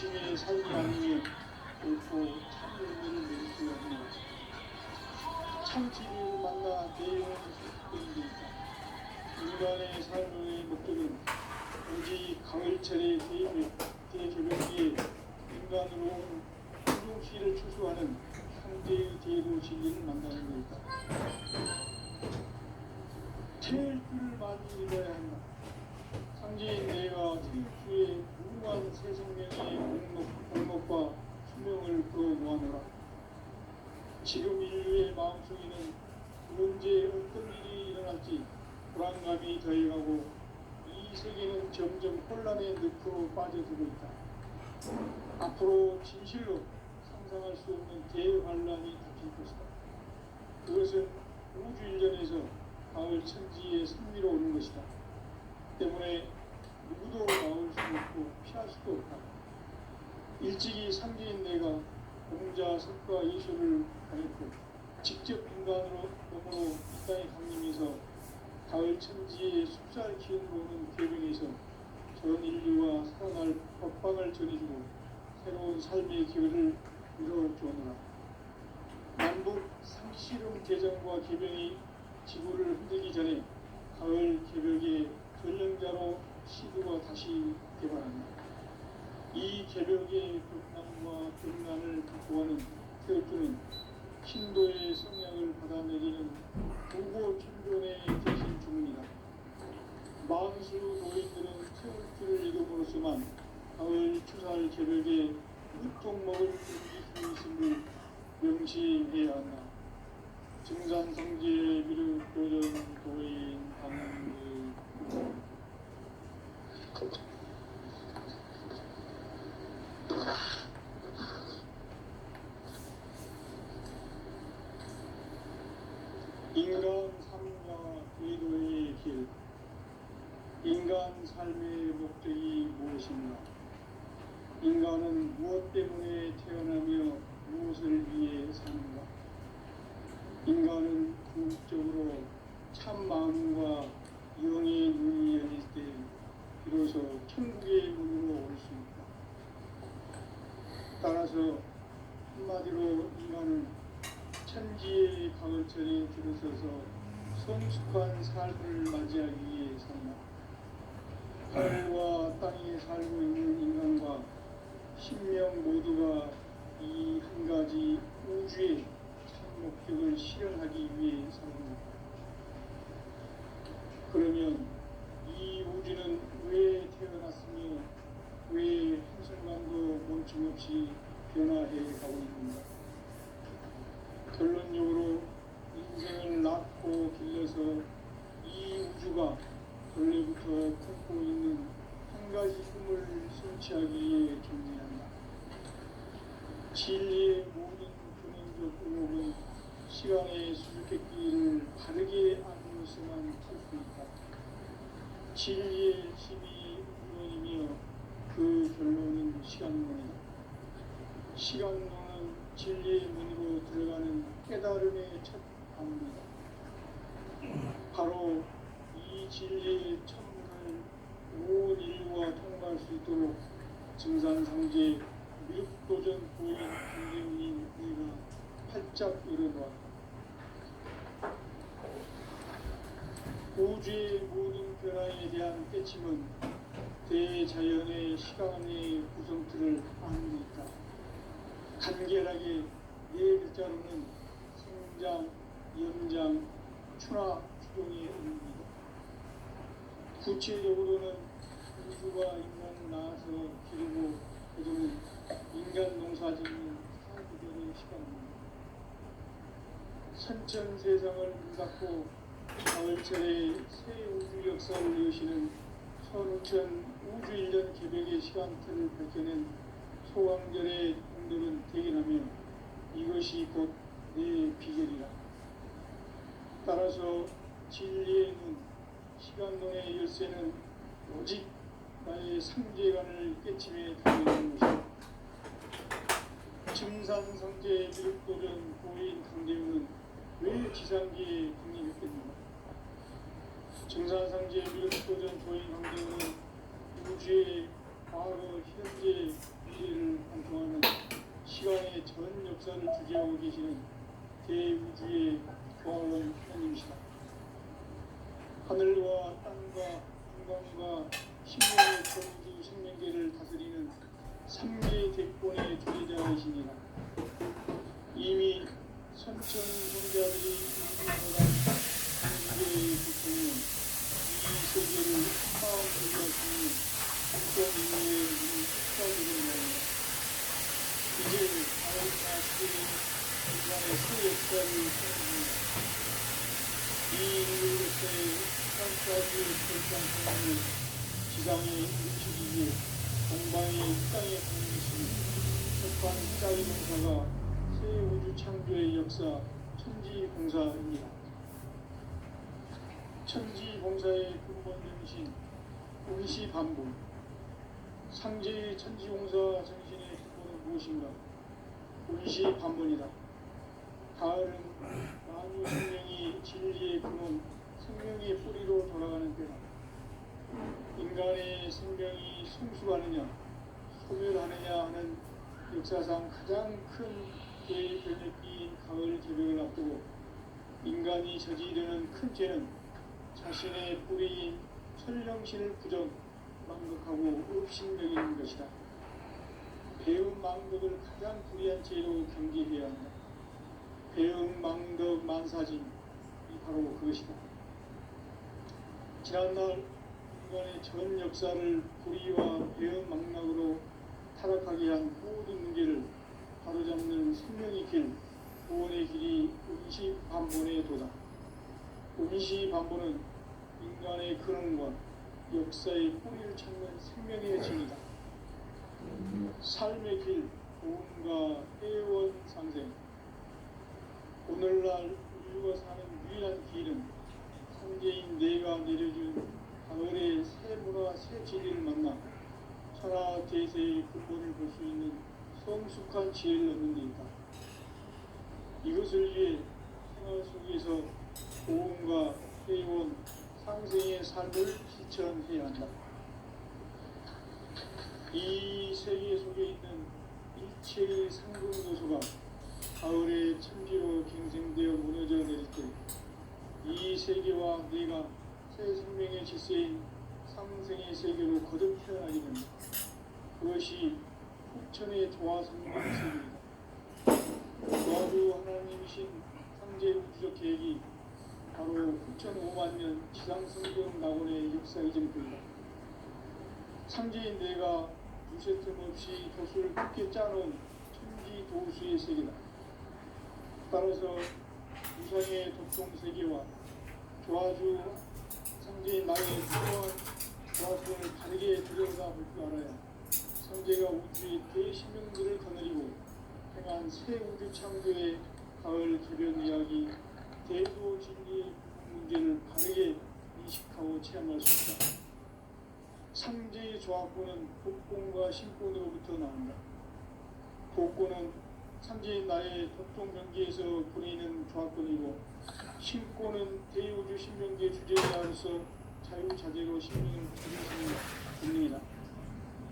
중심의 삶이 아니며 결코 참 의미를 누릴 수 없는 참 진리를 만나 내용을 속된다. 인간의 삶의 목적은 오직 가을철의 대개벽기에 인간으로 온 충동시를 추수하는 상대의 대로 진리를 만나는 것이다. 태일주를 많이 읽어야 한다. 상제인 내가 태일주의 무궁한 새 생명의 공목과 수명을 끌어모아노라. 지금 인류의 마음속에는 언제 어떤 일이 일어날지 불안감이 더해가고 이 세계는 점점 혼란의 늪으로 빠져들고 있다. 앞으로 진실로 상상할 수 없는 대환란이 닥칠 것이다. 그것은 우주 일련에서 가을 천지의 승리로 오는 것이다. 때문에 누구도 막을 수 없고 피할 수도 없다. 일찍이 상제인 내가 공자 석가 예수를 가렸고 직접 인간으로 몸으로 이 땅에 강림해서 가을 천지의 숲살 기운으로 오는 계명에서 전 인류와 살아날 법방을 전해주고 새로운 삶의 기회를 이뤄주었노라. 남북 상시름 개정과 개병이 지구를 흔들기 전에 가을 개벽의 전령자로 시드가 다시 개발한다. 이 개벽의 벽난과 벽난을 극복하는 태엽주는 신도의 성향을 받아내리는 무고 천존의 대신 주문이다. 만수 노인들은 태엽주를 이름으로서만 가을 추살 개벽의 무통목을 이길 수 있음을 명시해야 한다. 증산성제 미륵도전 도인 방문의 인간 삶과 궤도의 길. 인간 삶의 목적이 무엇인가? 인간은 무엇 때문에 태어나며 무엇을 위해 사는가? 인간은 궁극적으로 참 마음과 영의 눈이 열릴 때 비로소 천국의 문으로 올 수 있다. 따라서 한마디로 인간은 천지의 가을철에 들어서서 성숙한 삶을 맞이하기 위해 산다. 하늘과 땅에 살고 있는 인간과 신명 모두가 이 한 가지 우주의 참 목적을 실현하기 위해 산다. 그러면 이 우주는 왜 태어났으며 왜 한순간도 멈춤없이 변화해 가고 있는가? 결론적으로 인생을 낳고 길러서 이 우주가 원래부터 품고 있는 한 가지 꿈을 성취하기 위해 존재한다. 진리의 모든 근원적 의목은 시간의 수수께끼를 바르게 알므로서만 풀 수 있다. 진리의 힘이 우론이며 그 결론은 시간론이다. 시간론은 진리의 문으로 들어가는 깨달음의 첫 방문이다. 바로 이 진리의 첫문을 온 인류가 통과할 수 있도록 증산상제 미륵도전 고인 김대훈인 우리가 활짝 열어놓았다. 우주의 모든 변화에 대한 깨침은 대자연의 시간의 구성틀을 아는 데 있다. 간결하게 네 글자로는 성장, 연장, 추나, 추동의 의미입니다. 구체적으로는 우주가 인간을 낳아서 기르고 거두는 인간 농사짓는 사구절의 시간입니다. 선천 세상을 문닫고 가을철에 새 우주 역사를 여시는 천우천 우주 일련 개벽의 시간틀을 밝혀낸 소강절의 공들은 대견하며 이것이 곧 내 비결이라. 따라서 진리의 눈, 시간론의 열쇠는 오직 나의 상제관을 깨침에 달려있는 것이다. 증산상제 미륵도전 고인 강대훈은 왜 지상기에 독립했겠는가? 증산상제 미륵도전 고인 강대훈은 우주의 과거, 현재, 미래를 역사를 주재하고 계시는 대우주의 교황원 하나님이시다. 하늘과 땅과 인간과 신명의 전우주 생명계를 다스리는 삼계 대권의 주재자이시니라. 이미 선천성자들이 우주보다 삼계의 고통은 이 세계를 마음 돌려주는 성경인의 축사드립니다. 이제 하나님과 시대는 인간의 새 역사를 세웁니다. 이 인류로서의 땅까지의 결정성을 지상에 움직이기에 동방의 땅에 보내시는 첫판 짝의 공사가 새 우주 창조의 역사 천지공사입니다. 천지공사의 근본 정신 운시반복. 상제의 천지공사 정신의 근본은 무엇인가? 운시반복이다. 가을은 만유 생명이 진리의 근원, 생명의 뿌리로 돌아가는 때다. 인간의 생명이 성숙하느냐, 소멸하느냐 하는 역사상 가장 큰 대변혁기인 가을 개벽을 앞두고 인간이 저지르는 큰 죄는 자신의 뿌리인 천령신을 부정, 망극하고 업신여기는 것이다. 배움 망덕을 가장 불의한 죄로 경계해야 한다. 배움 망덕 만사짐이 바로 그것이다. 지난날 인간의 전 역사를 불의와 배움 망락으로 타락하게 한 모든 문제를 바로잡는 생명의 길, 구원의 길이 운시반본의 도다. 운시반본은 인간의 근원과 역사의 뿌리를 찾는 생명의 진이다. 삶의 길, 구원과 애원 상생. 오늘날 인류가 사는 유일한 길은 삼계인 내가 내려준 가을의 새 문화, 새 진리를 만나 천하 대세의 근본을 볼 수 있는 성숙한 지혜를 얻는 데 있다. 이것을 위해 생활 속에서 고음과 회원, 상생의 삶을 실천해야 한다. 이 세계 속에 있는 일체의 상승도소가 가을의 천지로 갱생되어 무너져 내릴 때 이 세계와 내가 새 생명의 질서인 상생의 세계로 거듭 태어나게 됩니다. 그것이 후천의 조화 성공의 세계입니다. 조화주 하나님이신 상제 우주적 계획이 바로 후천 5만 년 지상성경 낙원의 역사의 증표이다. 상제인 내가 두세 틈 없이 도수를 굳게 짜놓은 천지 도수의 세계다. 따라서 우상의 독종 세계와 조화주 상제인 나의 필요한 조화주를 다르게 들여다볼 줄 알아야 상제가 우주의 대신명들을 거느리고 행한 새 우주 창조의 가을 개변 이야기, 대도 진리의 문제를 바르게 인식하고 체험할 수 있다. 상제의 조합권은 복권과 신권으로부터 나온다. 복권은 상제인 나의 독종 경계에서 보내는 조합권이고, 신권은 대우주 신명계 주제자로서 자유자재로 신명을 주는 권능이다.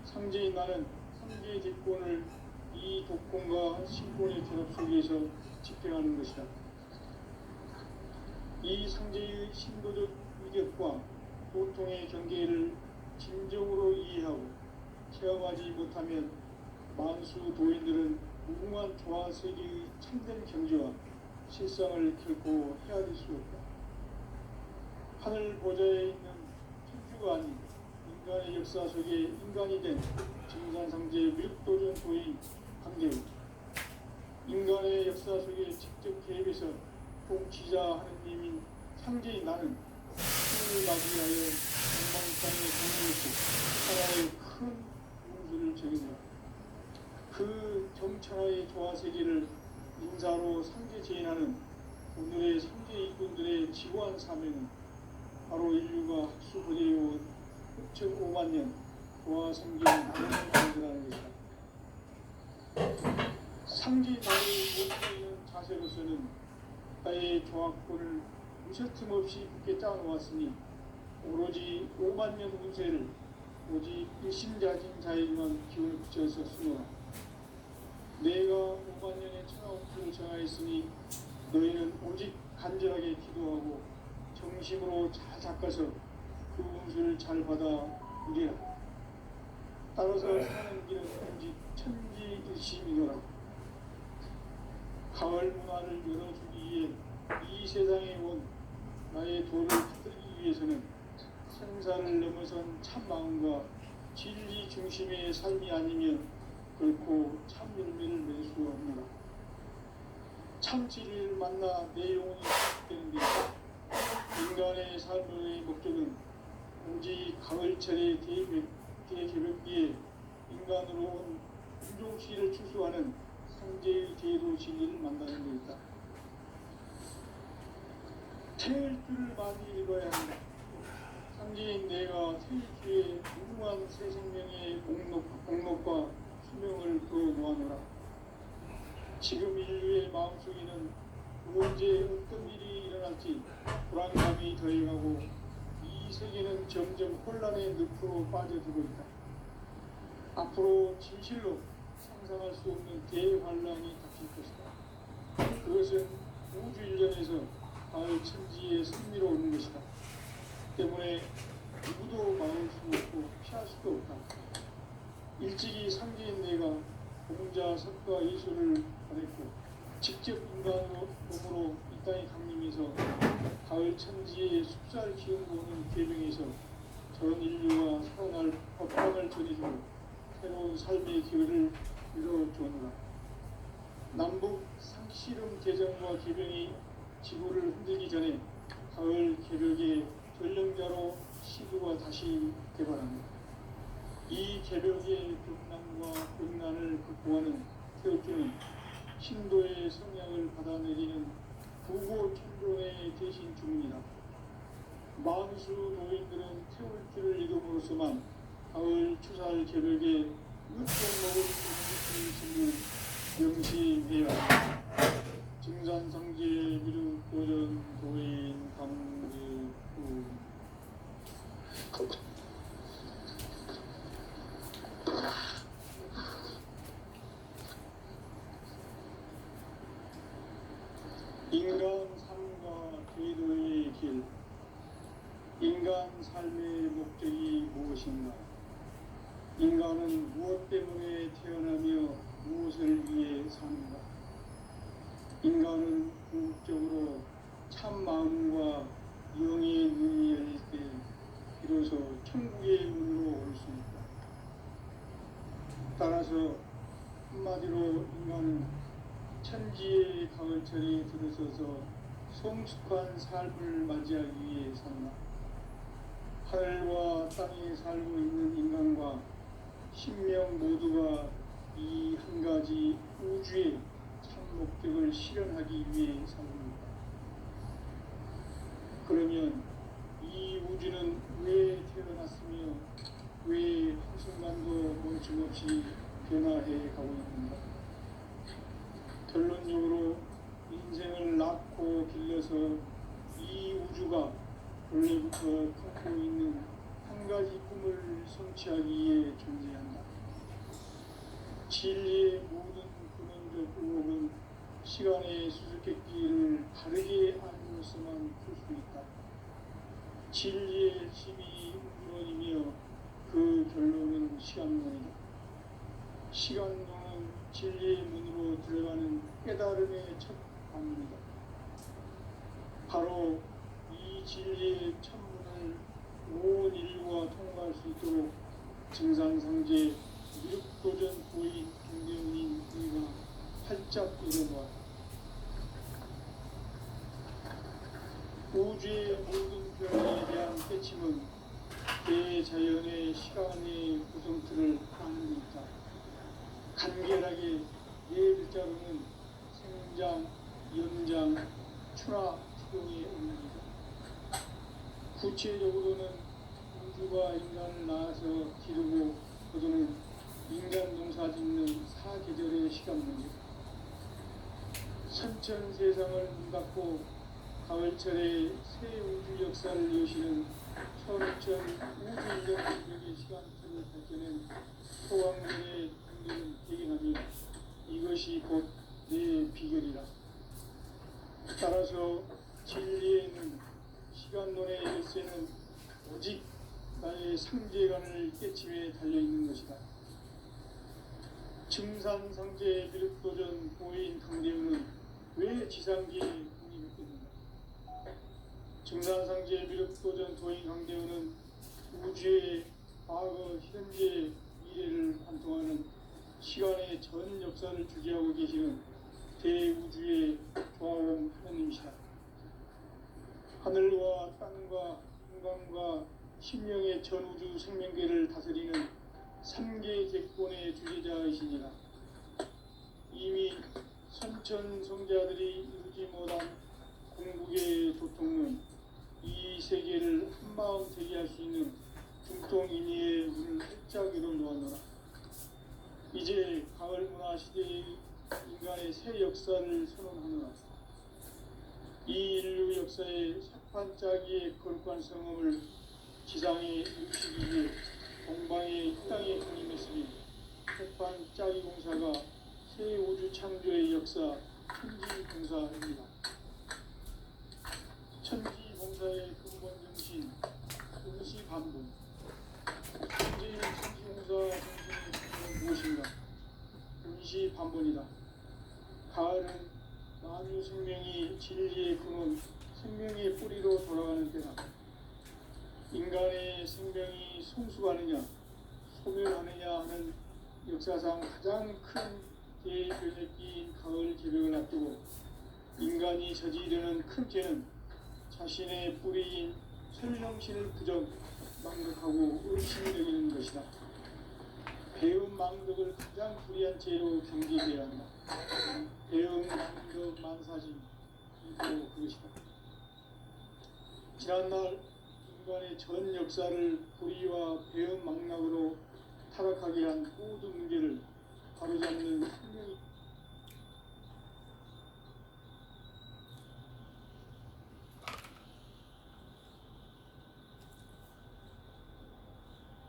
상제인 나는 상제의 뒷권을 이 독권과 신권의 결합 속에서 집행하는 것이다. 이 상제의 신도적 위력과 보통의 경계를 진정으로 이해하고 체험하지 못하면 만수 도인들은 무궁한 조화 세계의 참된 경지와 실상을 결코 헤아릴 수 없다. 하늘 보좌에 있는 천주가 아닌 인간의 역사 속에 인간이 된 증산상제의 밀도전 도인 강대우, 인간의 역사 속에 직접 개입해서 통치자 하느님인 상제인 나는 신을 맞이하여 전망땅에 공유했고 하나의 큰 문수를 정했노라. 그 정천하의 조화 세계를 인사로 상제 제인하는 오늘의 상제 일꾼들의 지고한 사명은 바로 인류가 학수 보내어온 6,5만 년 조화 생기는 나를 만들어가는 것이다. 상제 나를 못 보이는 자세로서는 나의 조합권을 무셔틈 없이 굳게 짜놓았으니 오로지 5만 년 운세를 오직 일심자진 자에게만 기운을 붙여서 쓰노라. 내가 5만 년의 천하홍수를 정하였으니 너희는 오직 간절하게 기도하고 정심으로 잘 닦아서 그 운수를 잘 받아 누리라. 따라서 사는 길은 오직 천지의심이노라. 가을 문화를 열어주기 위해 이 세상에 온 나의 도를 받들기 위해서는 생사를 넘어선 참 마음과 진리 중심의 삶이 아니면 결코 참 열매를 맺을 수 없노라. 참 진리를 만나 내 영혼이 회복되는데 인간의 삶의 목적은 오직 가을철의 대개벽기에 인간으로 온 인종시를 추수하는 상제의 제도 진리를 만나는 것이다. 태일 줄을 많이 읽어야 한다. 상제인 내가 태일 주에 무궁한 새 생명의 공록과 수명을 더 놓아노라. 지금 인류의 마음속에는 언제 어떤 일이 일어날지 불안감이 더해가고 이 세계는 점점 혼란의 늪으로 빠져들고 있다. 앞으로 진실로 상상할 수 없는 대환란이 닥칠 것이다. 그것은 우주 일련에서 가을 천지의 승리로 오는 것이다. 때문에 누구도 막을 수 없고 피할 수도 없다. 일찍이 상제인 내가 공자, 석가, 예수를 보냈고 직접 인간으로 몸으로 이 땅에 강림해서 가을 천지의 숲살 기운고 오는 계명에서 전 인류가 살아날 법방을 전해주고 새로운 삶의 기회를 이뤄주노라. 남북 상씨름 개정과 개병이 지구를 흔들기 전에 가을 개벽의 전령자로 시도가 다시 개발합니다. 이 개벽의 벽난과 벽난을 극복하는 태울주는 신도의 성향을 받아내리는 부고천존의 대신 주문이다. 만수 노인들은 태울주를 이름으로서만 가을 추살 개벽에 으뜸먹을 수 있는 진리를 명심해야 한다. 증산상제 미륵도전 도인 강제구 인간 삶과 제도의 길. 인간 삶의 목적이 무엇인가? 인간은 무엇 때문에 태어나며 무엇을 위해 사는가? 인간은 궁극적으로 참 마음과 영의 눈이 열릴 때 비로소 천국의 문으로 올 수 있다. 따라서 한마디로 인간은 천지의 가을철에 들어서서 성숙한 삶을 맞이하기 위해 산다. 하늘과 땅에 살고 있는 인간과 신명 모두가 이 한 가지 우주의 참 목적을 실현하기 위해 삽니다. 그러면 이 우주는 왜 태어났으며 왜 한순간도 멈춤없이 변화해 가고 있는가? 결론적으로 인생을 낳고 길러서 이 우주가 원래부터 품고 있는 한 가지 꿈을 성취하기 위해 존재한다. 진리의 모든 근원적 의혹은 시간의 수수께끼를 바르게 알고서만 풀 수 있다. 진리의 힘이 우주론이며 그 결론은 시간론이다. 시간론은 진리의 문으로 들어가는 깨달음의 첫 방문이다. 바로 이 진리의 천문을 온 인류가 통과할 수 있도록 증산상제 미륵도전 도인 김경민 우리가 활짝 일어놓았다. 우주의 모든 변화에 대한 깨침은 대자연의 시간의 구성틀을 따르고 있다. 간결하게 네 글자로는 생장, 연장, 출하, 추동의 의미이다. 구체적으로는 우주가 인간을 낳아서 기르고 거두는 인간 농사 짓는 사계절의 시간문이다. 선천 세상을 문 닫고 가을철에 새 우주 역사를 여시는 천천 우주 인력의 시간틀을 밝혀낸 소왕들의 공들은 대견하며 이것이 상제관을 깨침에 달려있는 것이다. 증산상제 미륵도전 보인 강대우는 왜 지상계에 독립했겠는가? 증산상제 미륵도전 도인 강대우는 우주의 과거, 현재, 미래를 관통하는 시간의 전 역사를 주재하고 계시는 대우주의 조화원 하나님이시다. 하늘과 땅과 인간과 심령의 전우주 생명계를 다스리는 삼계 객본의 주제자이시니라. 이미 선천성자들이 이루지 못한 공국의 도통론, 이 세계를 한마음 되게 할 수 있는 중통인의의 문을 활짝 열어놓았노라. 이제 가을 문화 시대의 인간의 새 역사를 선언하노라. 이 인류 역사의 삭판짜기의 거룩한 성음을 지상에 이루시기 위해 동방의 이 땅에 강림했으니 삭판짜기 공사가 새 우주 창조의 역사 천지봉사입니다. 천지봉사의 근본 정신 응시반복. 현재의 천지봉사 정신이 무엇인가? 응시반복이다. 가을은 만유 생명이 진리의 근원, 생명의 뿌리로 돌아가는 때다. 인간의 생명이 성숙하느냐, 소멸하느냐 하는 역사상 가장 큰 대변혁기인 가을 개벽을 앞두고 인간이 저지르는 큰 죄는 자신의 뿌리인 설명신을 부정 망각하고 의심이 여기는 것이다. 배움 망덕을 가장 불의한 죄로 경계해야 한다. 배움 망덕 만사진 이고 그것이다. 지난날 인간의 전 역사를 불의와 배움 망락으로 타락하게 한 모든 문제를 바로잡는 생명이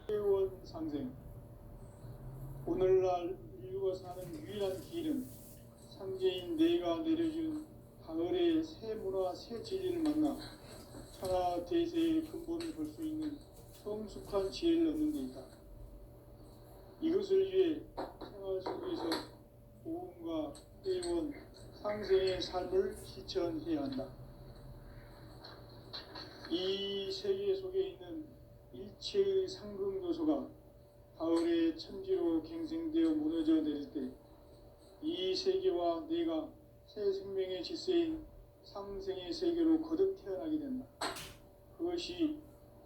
회원 상생. 오늘날 인류가 사는 유일한 길은 상제인 내가 내려준 가을의 새 문화 새 진리를 만나 천하 대세의 근본을 볼 수 있는 성숙한 지혜를 얻는 데 있다. 이것을 위해 생활 속에서 보험과 회원, 상생의 삶을 실천해야 한다. 이 세계 속에 있는 일체의 상금도소가 가을의 천지로 갱생되어 무너져 내릴 때 이 세계와 내가 새 생명의 질서인 상생의 세계로 거듭 태어나게 된다. 그것이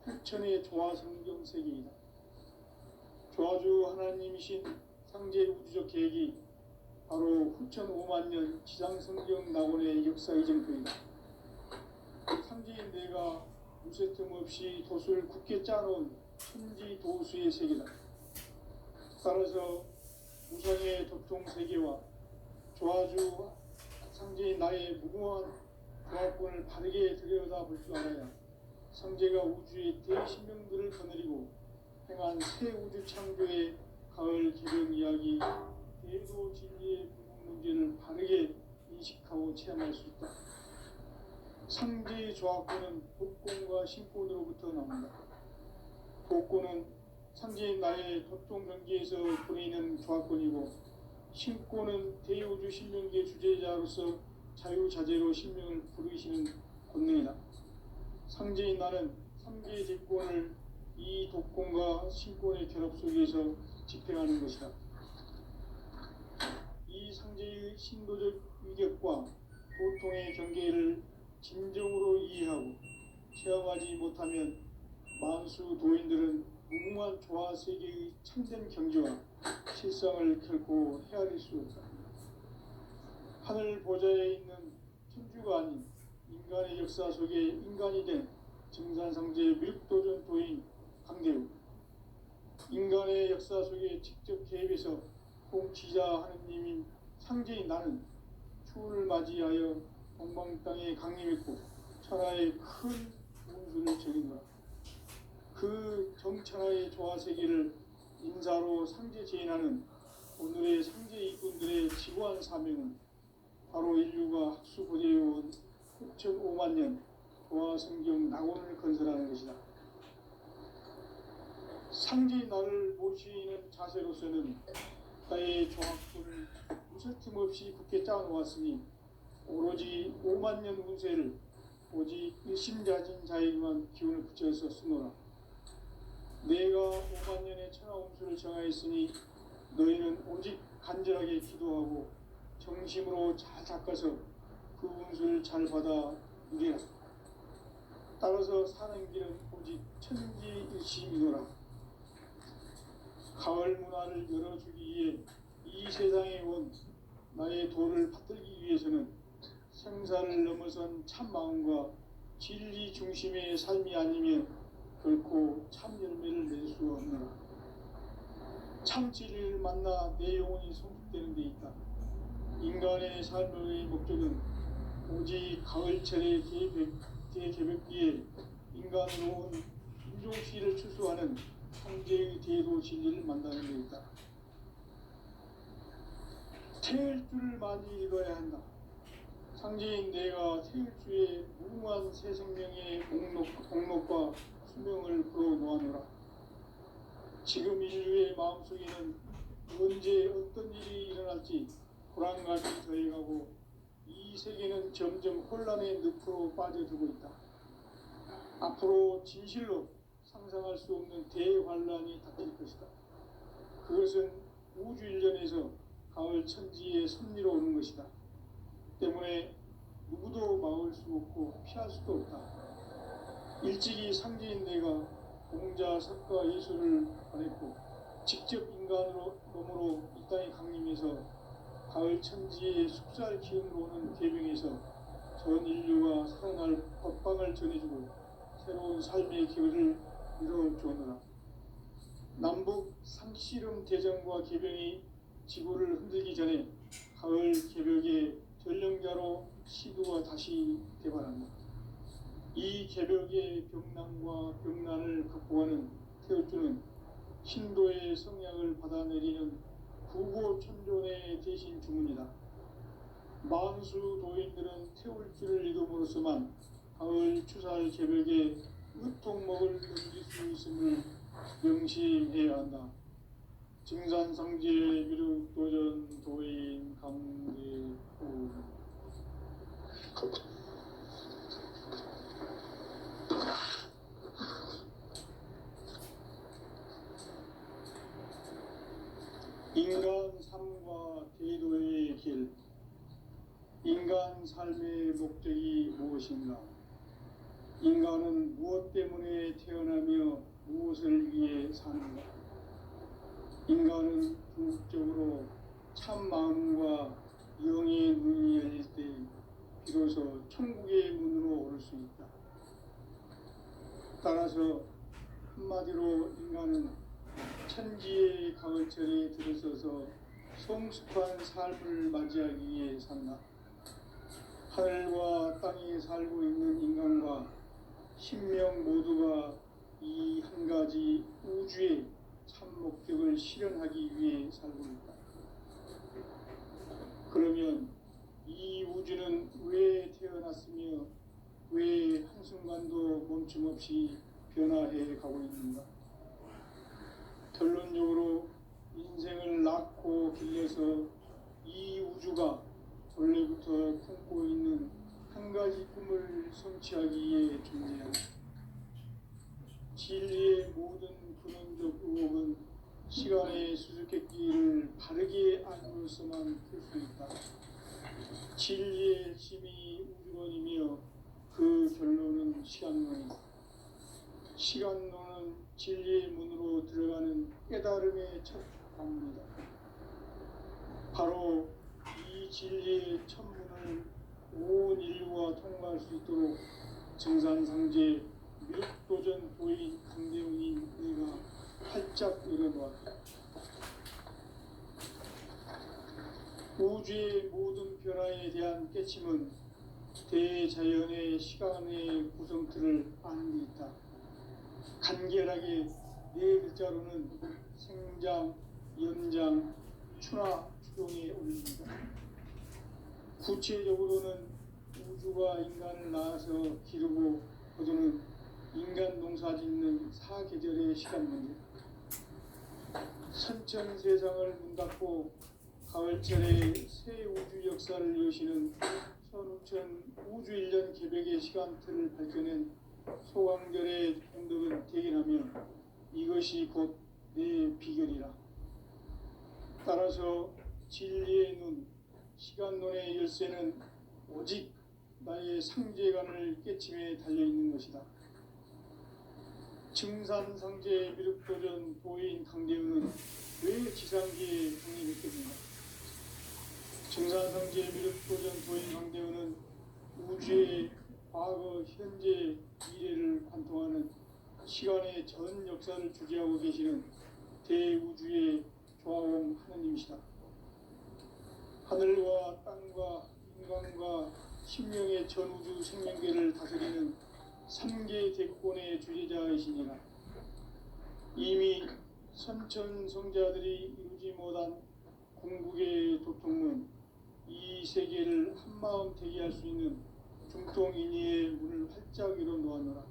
후천의 조화성경 세계이다. 조화주 하나님이신 상제 우주적 계획이 바로 후천 5만 년 지상성경 낙원의 역사 이정표이다. 상제인 내가 무쇠 틈 없이 도수를 굳게 짜놓은 천지 도수의 세계다. 따라서 무상의 도통 세계와 조화주 상제인 나의 무궁한 조합권을 바르게 들여다볼 줄 알아야 상제가 우주의 대신명들을 거느리고 행한 새 우주 창조의 가을 개벽 이야기, 대도 진리의 궁극 문제를 바르게 인식하고 체험할 수 있다. 상제의 조합권은 복권과 신권으로부터 나온다. 복권은 상제인 나의 도통 경계에서 보내는 조합권이고, 신권은 대우주 신명계 주제자로서 자유자재로 신명을 부르시는 권능이다. 상제인 나는 3개의 제권을 이 독권과 신권의 결합 속에서 집행하는 것이다. 이 상제의 신도적 위격과 도통의 경계를 진정으로 이해하고 체험하지 못하면 만수 도인들은 무궁한 조화 세계의 참된 경지와 실상을 결코 헤아릴 수 없다. 하늘 보좌에 있는 천주가 아닌 인간의 역사 속에 인간이 된 증산상제 미륵도전 도인 강대우. 인간의 역사 속에 직접 개입해서 통치자 하느님인 상제인 나는 추운을 맞이하여 동방 땅에 강림했고 천하의 큰 운수를 적인다. 그 정천하의 조화 세계를 인사로 상제 제인하는 오늘의 상제 이꾼들의 지구한 사명은 바로 인류가 학수 고대해온 6,5만 년 조화 성경 낙원을 건설하는 것이다. 상지 나를 모시는 자세로서는 나의 조합을 무설틈 없이 굳게 짜놓았으니 오로지 5만 년 운세를 오직 일심자진 자에게만 기운을 붙여서 쓰노라. 내가 5만 년의 천하 운수를 정하였으니 너희는 오직 간절하게 기도하고 정심으로 잘 닦아서 그 운수를 잘 받아 누리라. 따라서 사는 길은 오직 천지일심이노라. 가을 문화를 열어주기 위해 이 세상에 온 나의 도를 받들기 위해서는 생사를 넘어선 참 마음과 진리 중심의 삶이 아니면 결코 참 열매를 낼 수 없노라. 참 진리를 만나 내 영혼이 성숙되는 데 있다. 인간의 삶의 목적은 오직 가을철의 대개벽기에 인간으로 온 인종시를 추수하는 상제의 대도 진리를 만나는 데 있다. 태일 줄을 많이 읽어야 한다. 상제인 내가 태일주의 무궁한 새 생명의 목록과 수명을 풀어놓아노라. 지금 인류의 마음속에는 언제 어떤 일이 일어날지 불안감이 더해가고 이 세계는 점점 혼란의 늪으로 빠져들고 있다. 앞으로 진실로 상상할 수 없는 대환란이 닥칠 것이다. 그것은 우주 일련에서 가을 천지의 섭리로 오는 것이다. 때문에 누구도 막을 수 없고 피할 수도 없다. 일찍이 상제인 내가 공자, 석가, 예술을 보냈고 직접 인간으로 몸으로 이 땅에 강림해서 가을 천지의 숙살 기운으로 오는 계명에서 전 인류가 살아날 법방을 전해주고 새로운 삶의 기회를 이뤄주었노라. 남북 상씨름 대전과 계병이 지구를 흔들기 전에 가을 개벽의 전령자로 시도가 다시 개발한다. 이 개벽의 병난과 병난을 극복하는 태울주는 신도의 성약을 받아내리는 구고천존의 대신 주문이다. 만수 도인들은 태울주를 이름으로서만 가을 추살 개벽의 으통목을 넘길 수 있음을 명시해야 한다. 증산상제 미륵도전 도인 강대구. 인간 삶과 대도의 길. 인간 삶의 목적이 무엇인가? 인간은 무엇 때문에 태어나며 무엇을 위해 사는가? 인간은 궁극적으로 참 마음과 영의 눈이 열릴 때 비로소 천국의 문으로 오를 수 있다. 따라서 한마디로 인간은 천지의 가을철에 들어서서 성숙한 삶을 맞이하기 위해 산다. 하늘과 땅에 살고 있는 인간과 신명 모두가 이 한 가지 우주의 참 목적을 실현하기 위해 살고 있다. 그러면 이 우주는 왜 태어났으며 왜 한순간도 멈춤없이 변화해 가고 있는가? 결론적으로 인생을 낳고 길러서 이 우주가 원래부터 품고 있는 한 가지 꿈을 성취하기 위해 존재한다. 진리의 모든 근원적 의혹은 시간의 수수께끼를 바르게 알고서만 풀 수 있다. 진리의 핵심이 우주론이며 그 결론은 시간론이다. 시간론은 진리의 문으로 들어가는 깨달음의 첫 방문이다. 바로 이 진리의 첫 문을 온 인류가 통과할 수 있도록 증산상제 미륵도전 도인 강대웅인 내가 활짝 열어놓았다. 우주의 모든 변화에 대한 깨침은 대자연의 시간의 구성틀을 아는 데 있다. 간결하게 네 글자로는 생장, 연장, 추나, 추동에 올립니다. 구체적으로는 우주가 인간을 낳아서 기르고 거두는 인간 농사 짓는 사계절의 시간 문제, 선천 세상을 문 닫고 가을철에 새 우주 역사를 여시는 선우천 우주 1년 개벽의 시간틀을 밝혀낸 소강절의 공덕은 대견하며 이것이 곧 내 비결이라. 따라서 진리의 눈, 시간론의 열쇠는 오직 나의 상제관을 깨침에 달려있는 것이다. 증산상제 미륵도전 도인 강대우는 왜 지상계에 강림했겠는가? 증산상제 미륵도전 도인 강대우는 우주의 과거, 현재, 미래를 관통하는 시간의 전 역사를 주재하고 계시는 대우주의 조화원 하느님이시다. 하늘과 땅과 인간과 신명의 전우주 생명계를 다스리는 3계 대권의 주제자이시니라. 이미 선천성자들이 이루지 못한 궁극의 도통문, 이 세계를 한마음 대기할 수 있는 중통인의의 문을 활짝 열어 놓았노라.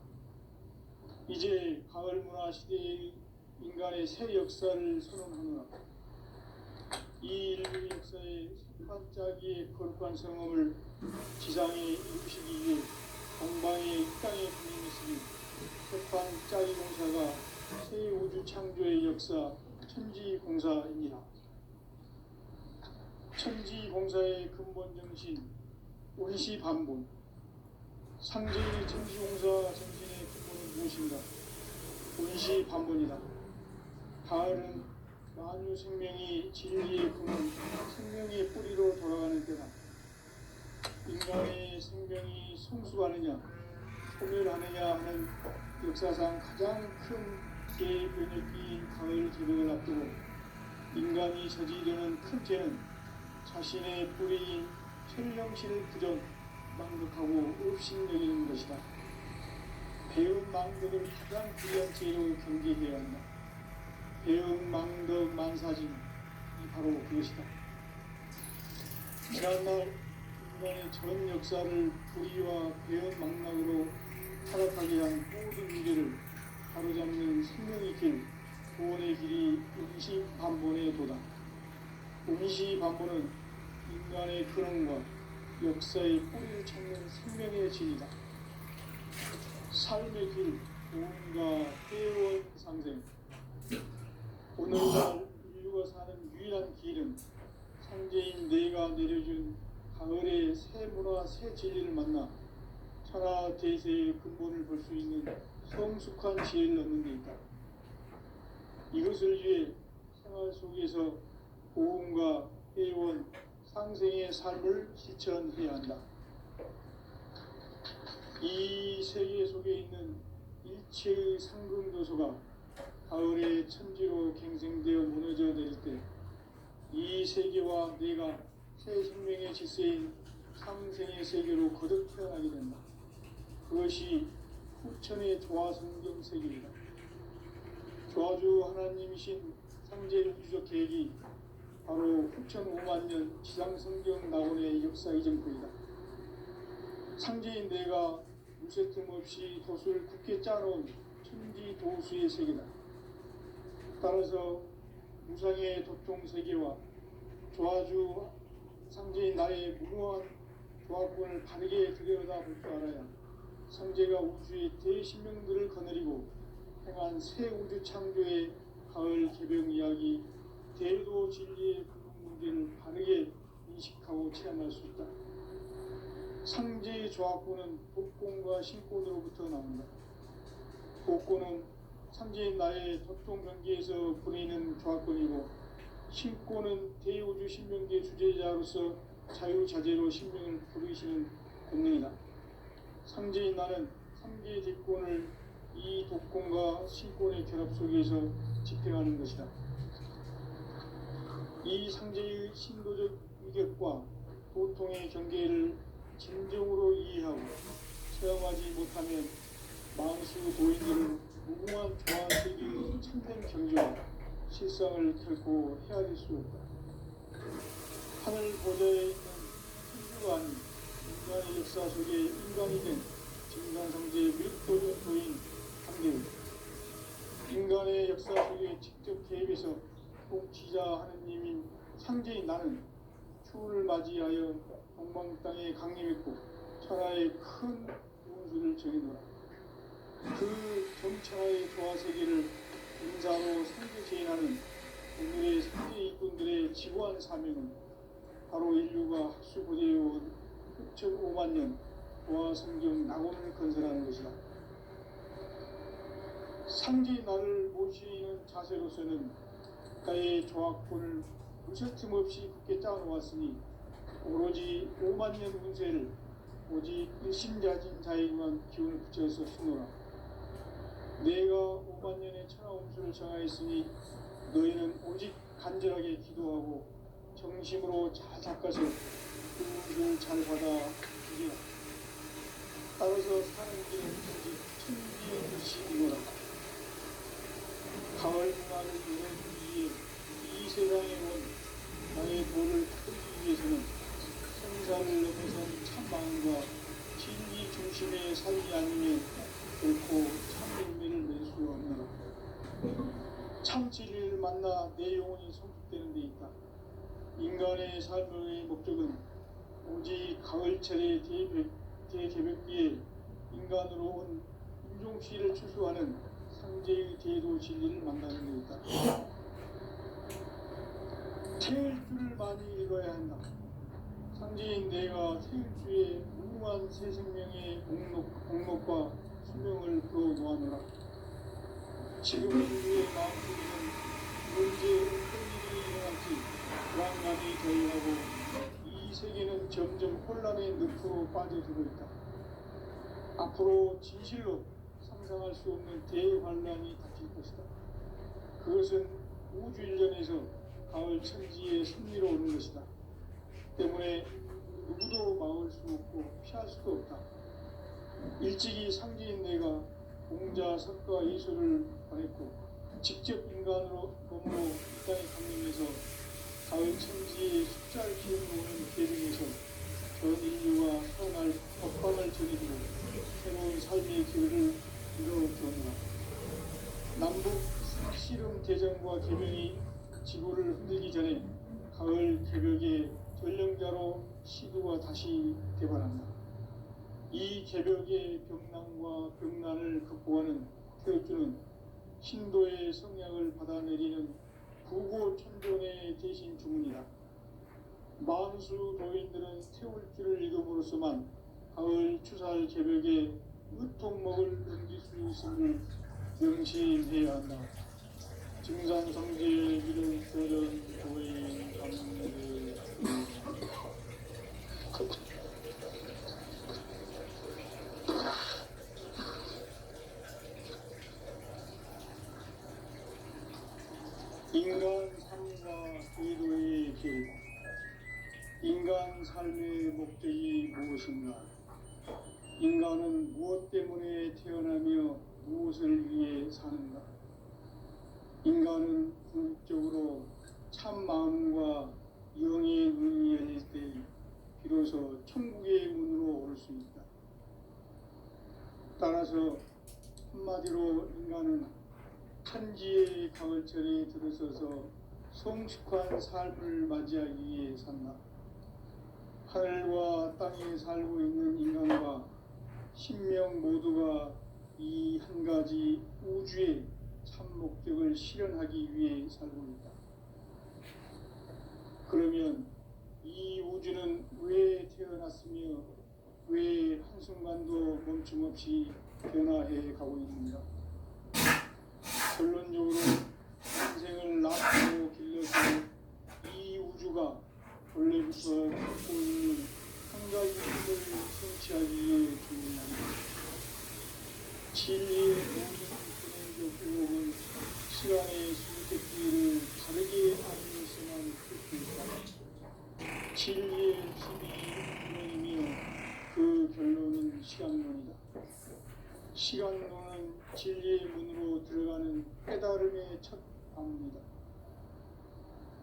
이제 가을 문화 시대의 인간의 새 역사를 선언하노라. 이 인류 역사의 반짝이의 거룩한 성험을 지상에 이루시기 위해 동방의 땅에 분임했으니 태판 짜기 공사가 새 우주 창조의 역사 천지공사입니다. 천지공사의 근본 정신 원시반본. 상제의 천지공사 정신의 근본은 무엇인가? 원시반본이다. 가을은 만유 생명이 진리의 근원, 생명의 뿌리로 돌아가는 때다. 인간의 생명이 성숙하느냐, 소멸하느냐 하는 역사상 가장 큰 대변혁기인 가을 개벽을 앞두고 인간이 저지르는 큰 죄는 자신의 뿌리인 천령신을 부정, 망덕하고 업신여기는 것이다. 배운 망덕을 가장 귀한 죄로 경계해야 한다. 배운 망덕 만사진이 바로 그것이다. 지난날 인간의 전 역사를 불의와 배은 망락으로 타락하게 한 모든 문제를 바로잡는 생명의 길, 구원의 길이 음시반본의 도다. 음시반본은 인간의 근원과 역사의 뿌리를 찾는 생명의 진이다. 삶의 길, 구원과 회원 상생. 오늘날 인류가 사는 유일한 길은 상제인 내가 내려준 가을의 새 문화, 새 진리를 만나 천하 대세의 근본을 볼 수 있는 성숙한 지혜를 얻는 데 있다. 이것을 위해 생활 속에서 고음과 회원, 상생의 삶을 실천해야 한다. 이 세계 속에 있는 일체의 상금도서가 가을의 천지로 갱생되어 무너져 내릴 때 이 세계와 내가 새 생명의 질서인 상생의 세계로 거듭 태어나게 된다. 그것이 후천의 조화성경 세계이다. 조화주 하나님이신 상제 우주적 계획이 바로 후천 5만 년 지상성경 낙원의 역사 이전부이다. 상제인 내가 무쇠 틈 없이 돛을 굳게 짜놓은 천지 도수의 세계다. 따라서 무상의 도통 세계와 조화주 상제인 나의 무궁한 조화권을 바르게 들여다볼 줄 알아야 상제가 우주의 대신명들을 거느리고 행한 새 우주 창조의 가을 개벽 이야기, 대도 진리의 근본 문제를 바르게 인식하고 체험할 수 있다. 상제의 조화권은 복권과 신권으로부터 나온다. 복권은 상제인 나의 도통 경계에서 보내는 조화권이고, 신권은 대우주 신명계 주제자로서 자유자재로 신명을 부르시는 권능이다. 상제인 나는 3개 대권을 이 독권과 신권의 결합 속에서 집행하는 것이다. 이 상제의 신도적 위격과 도통의 경계를 진정으로 이해하고 체험하지 못하면 망수 도인들은 무궁한 조화 세계의 참된 경지와 실상을 결코 헤아릴 수 없다. 하늘 보좌에 있는 천주가 아닌 인간의 역사 속에 인간이 된 증산상제의 밀도적 도인 강대우, 인간의 역사 속에 직접 개입해서 통치자 하느님인 상제인 나는 추를 맞이하여 동방 땅에 강림했고 천하의 큰 운수를 정해놓으라. 그 정천하의 조화세계를 인사로 상제 제인하는 오늘의 상제 일꾼들의 지구한 사명은 바로 인류가 학수고대해온 6,5만 년 조화성경 낙원을 건설하는 것이다. 상제의 나를 모시는 자세로서는 국가의 조합권을 무설틈 없이 굳게 짜놓았으니 오로지 5만 년 운세를 오직 일심자진 자에게만 기운을 붙여서 쓰노라. 내가 5만 년의 천하운수를 정하였으니 너희는 오직 간절하게 기도하고 정심으로 잘 닦아서 그 운수를 잘 받아 주리라. 따라서 사는 길은 오직 천지의 뜻이노라. 가을 문화를 이루기 위해 이 세상에 온 나의 도를 닦기 위해서는 생사를 넘어선 참마음과 진리 중심에 살지 않으면 결코 참열매를 맺을 수 없노라. 참 진리를 만나 내 영혼이 성숙되는 데 있다. 인간의 삶의 목적은 오직 가을철의 대개벽기에 인간으로 온 인종시를 추수하는 상제의 대도 진리를 만나는 데 있다. 태일주를 많이 읽어야 한다. 상제인 내가 태일주의 무궁한 새 생명의 목록과 수명을 그어 놓아노라. 지금 인류의 마음속에는 언제 어떤 일이 일어날지 불안감이 더해하고 이 세계는 점점 혼란의 늪으로 빠져들고 있다. 앞으로 진실로 상상할 수 없는 대환란이 닥칠 것이다. 그것은 우주 일련에서 가을 천지의 섭리로 오는 것이다. 때문에 누구도 막을 수 없고 피할 수도 없다. 일찍이 상제인 내가 공자, 석가, 예수를 보냈고 직접 인간으로 몸으로 이 땅에 강림해서 가을 천지의 숫자를 기억놓는 계획에서 전 인류가 살아날 법방을 전해주고 새로운 삶의 기회를 이뤄주었노라. 남북 씨름 대전과 개명이 지구를 흔들기 전에 가을 개벽의 전령자로 시두가 다시 개발한다. 이 개벽의 병난과 병난을 극복하는 태엽주는 신도의 성약을 받아내리는 부고천존의 대신 주문이다. 만수 도인들은 태울주를 읽음으로써만 가을 추살 개벽의 으통목을 넘길 수 있음을 명심해야 한다. 증상성지의 이름 도전 도인 감례 인간 삶과 기도의 길. 인간 삶의 목적이 무엇인가? 인간은 무엇 때문에 태어나며 무엇을 위해 사는가? 인간은 궁극적으로 참 마음과 영의 눈이 열릴 때 비로소 천국의 문으로 올 수 있다. 따라서 한마디로 인간은 천지의 가을철에 들어서서 성숙한 삶을 맞이하기 위해 산다. 하늘과 땅에 살고 있는 인간과 신명 모두가 이 한 가지 우주의 참 목적을 실현하기 위해 살고 있다. 그러면 이 우주는 왜 태어났으며 왜 한순간도 멈춤없이 변화해 가고 있는가? 결론적으로 인생을 낳고 길러서 이 우주가 원래부터 갖고 있는 한 가지 힘을 성취하기 위해 준비합니다. 진리의 모든 근원적 유혹은 시간의 선택기를 다르게 알면서만 풀 수 있다. 진리의 힘이 근원이며 그 결론은 시간론이다. 시간론은 진리의 문으로 들어가는 깨달음의 첫 방문이다.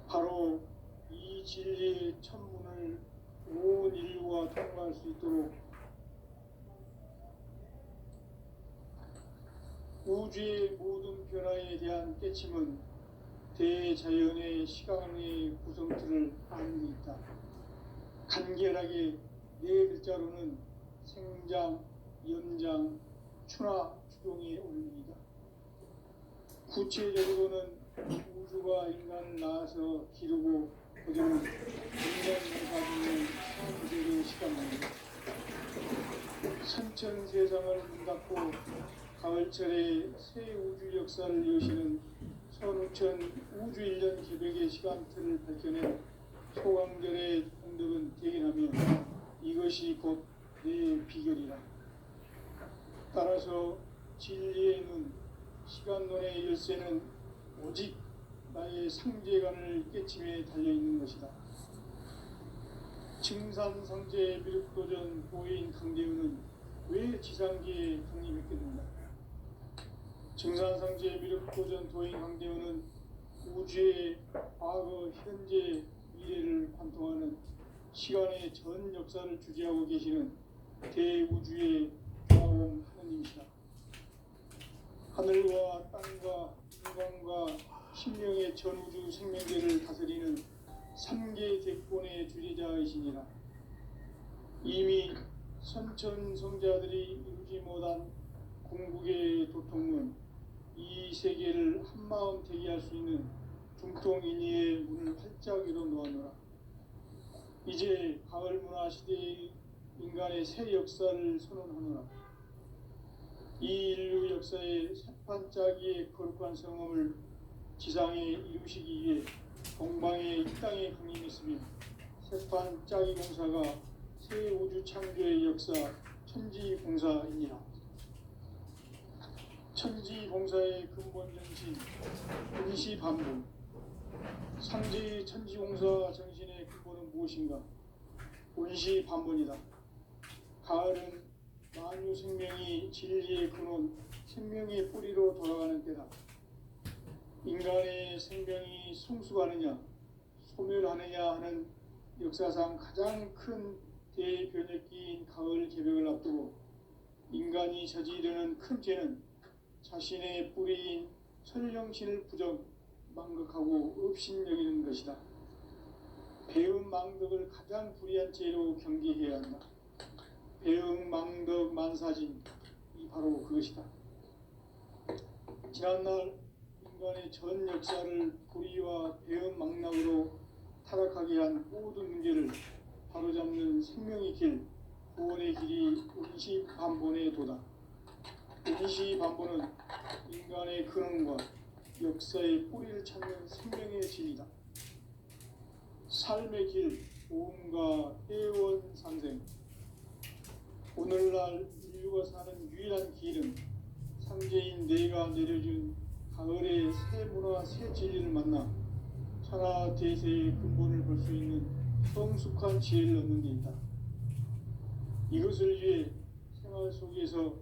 바로 이 진리의 첫 문을 온 인류가 통과할 수 있도록 우주의 모든 변화에 대한 깨침은 대자연의 시간의 구성틀을 아는 데 있다. 간결하게 네 글자로는 생장, 연장, 추나 추동의 원리이다. 구체적으로는 우주가 인간을 낳아서 기르고 거두는 인간을 가지는 사무제의 시간입니다. 선천 세상을 문 닫고 가을철에 새 우주 역사를 여시는 선우천 우주 1년 기백의 시간틀을 밝혀낸 소강절의 공덕은 대견하며 이것이 곧 내 비결이라. 따라서 진리의 눈, 시간론의 열쇠는 오직 나의 상제관을 깨침에 달려있는 것이다. 증산상제 미륵도전 보인 강대우는 왜 지상계에 강림했겠는가? 증산상제 미륵도전 도인 강대우는 우주의 과거, 현재, 미래를 관통하는 시간의 전 역사를 주재하고 계시는 대우주의 좌움 하느님이시다. 하늘과 땅과 인간과 신명의 전우주 생명계를 다스리는 3계 대권의 주재자이시니라. 이미 선천성자들이 이루지 못한 궁극의 도통은 이 세계를 한마음 대기할 수 있는 중통인의의 문을 활짝 열어 놓았노라. 이제 가을 문화 시대의 인간의 새 역사를 선언하노라. 이 인류 역사의 새판짜기의 거룩한 성험을 지상에 이루시기 위해 동방의 이 땅에 강림했으며 새판짜기 공사가 새 우주 창조의 역사 천지공사이니라. 천지공사의 근본 정신 원시반복. 상제의 천지공사 정신의 근본은 무엇인가? 원시반복이다. 가을은 만유 생명이 진리의 근원, 생명의 뿌리로 돌아가는 때다. 인간의 생명이 성숙하느냐, 소멸하느냐 하는 역사상 가장 큰 대변혁기인 가을 개벽을 앞두고 인간이 저지르는 큰 죄는 자신의 뿌리인 설령신을 부정, 망극하고 업신여기는 것이다. 배음 망덕을 가장 불의한 죄로 경계해야 한다. 배음 망덕 만사진, 이 바로 그것이다. 지난날 인간의 전 역사를 불의와 배음 망락으로 타락하게 한 모든 문제를 바로잡는 생명의 길, 구원의 길이 원시반본의 도다. 원시반본은 인간의 근원과 역사의 뿌리를 찾는 생명의 진리다. 삶의 길, 오음과 해원 상생. 오늘날 인류가 사는 유일한 길은 상제인 내가 내려준 가을의 새 문화, 새 진리를 만나 천하 대세의 근본을 볼 수 있는 성숙한 지혜를 얻는 데 있다. 이것을 위해 생활 속에서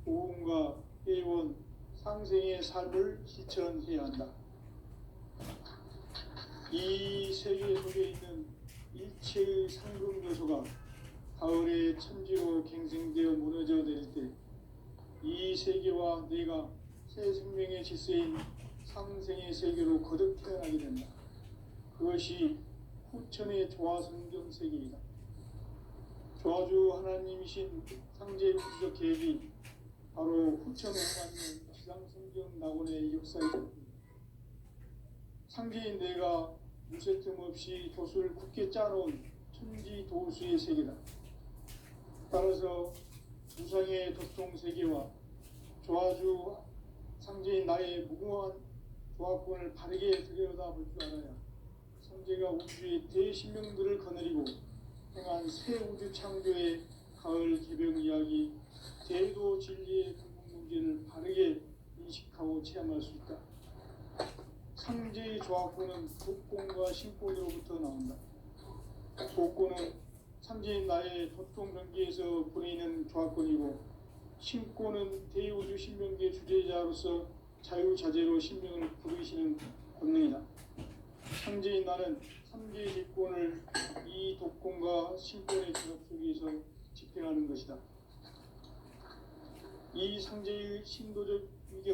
오음과 해원, 상생의 삶을 실천해야 한다. 이 세계 속에 있는 일체의 상금 요소가 가을의 천지로 갱생되어 무너져 내릴 때 이 세계와 내가 새 생명의 질서인 상생의 세계로 거듭 태어나게 된다. 그것이 후천의 조화성경 세계이다. 조화주 하나님이신 상제 우주적 계획이 바로 후천에 해맞는 지상성경 낙원의 역사이다. 상제인 내가 무쇠틈 없이 도수를 굳게 짜놓은 천지 도수의 세계다. 따라서 무상의 도통 세계와 조화주 상제인 나의 무궁한 조화권을 바르게 들여다볼 줄 알아야 상제가 우주의 대신명들을 거느리고 행한 새 우주 창조의 가을 개벽 이야기, 대도 진리의 근본 문제를 바르게 인식하고 체험할 수 있다. 상제의 조화권은 독권과 신권으로부터 나온다. 독권은 상제인 나의 도통 경계에서 보내는 조화권이고, 신권은 대우주 신명계 주제자로서 자유자재로 신명을 부르시는 권능이다. 상제인 나는 3계 직권을 이 독권과 신권의 결합 속에서 집행하는 것이다. 이 상제의 신도적